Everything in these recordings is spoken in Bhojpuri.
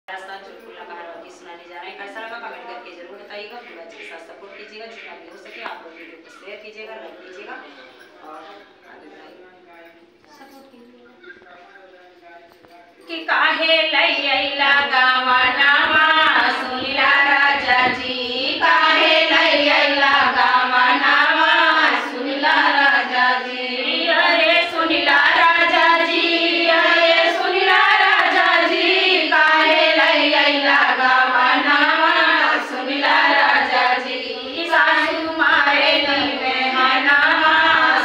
रास्ता चुटकुला कहानी की सुनाने जा रहे हैं। कैसा लगा कमेंट करके जरूर बताइएगा। वीडियो अच्छे के साथ सपोर्ट कीजिएगा, जितना भी हो सके आप लोग वीडियो को शेयर कीजिएगा, लाइक कीजिएगा और आगे बढ़ाइएगा, सपोर्ट कीजिएगा। कि काहे लैला गावनावा सुनिला राजा जी, काहे लैला गावनावा सुनिला राजा जी, अरे सुनिला राजा जी, अरे सुनिला राजा जी, काहे लैला गावनावा सुनिला राजा जी, सासू मारे नी में हनावा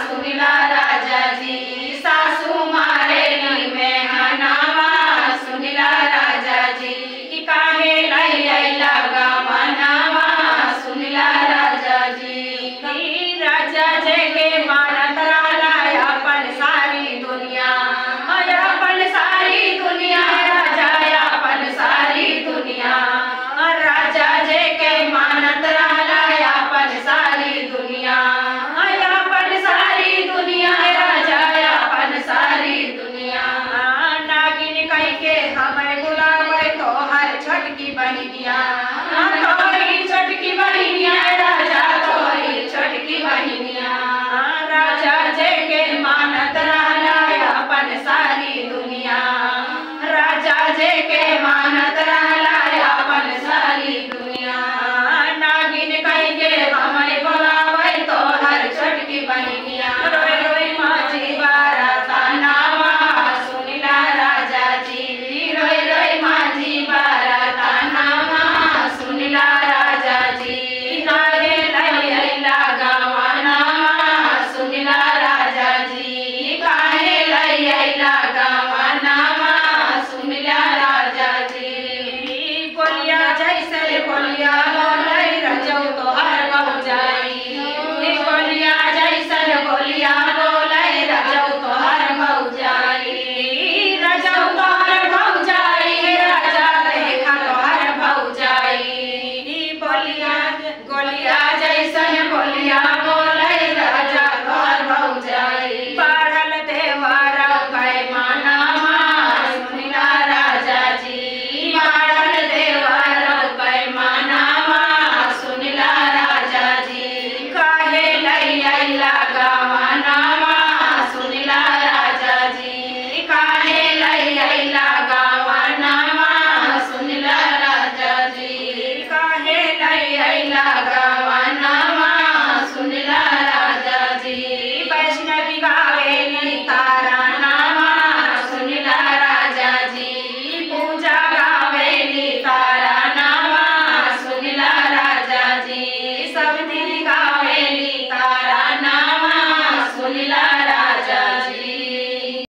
सुनिला राजा जी, सासू मारे नी में हनावा सुनिला राजा जी, कि काहे लैला गावनावा सुनिला राजा जी, राजा जी के मानत रहला अपन सारी दुनिया, अपन सारी दुनिया, राजा अपन सारी दुनिया, राजा जी के मानत रहला अपन सारी दुनिया, अपन सारी दुनिया, राजा अपन सारी दुनिया, नागिन कह के हमें बुलावे तो हर छोटकी बहनिया, तोरी छोटकी बहनिया, राजा तोरी छोटकी बहनिया, राजा जी के मानत रहला अपन सारी दुनिया, राजा जी के मानत रहला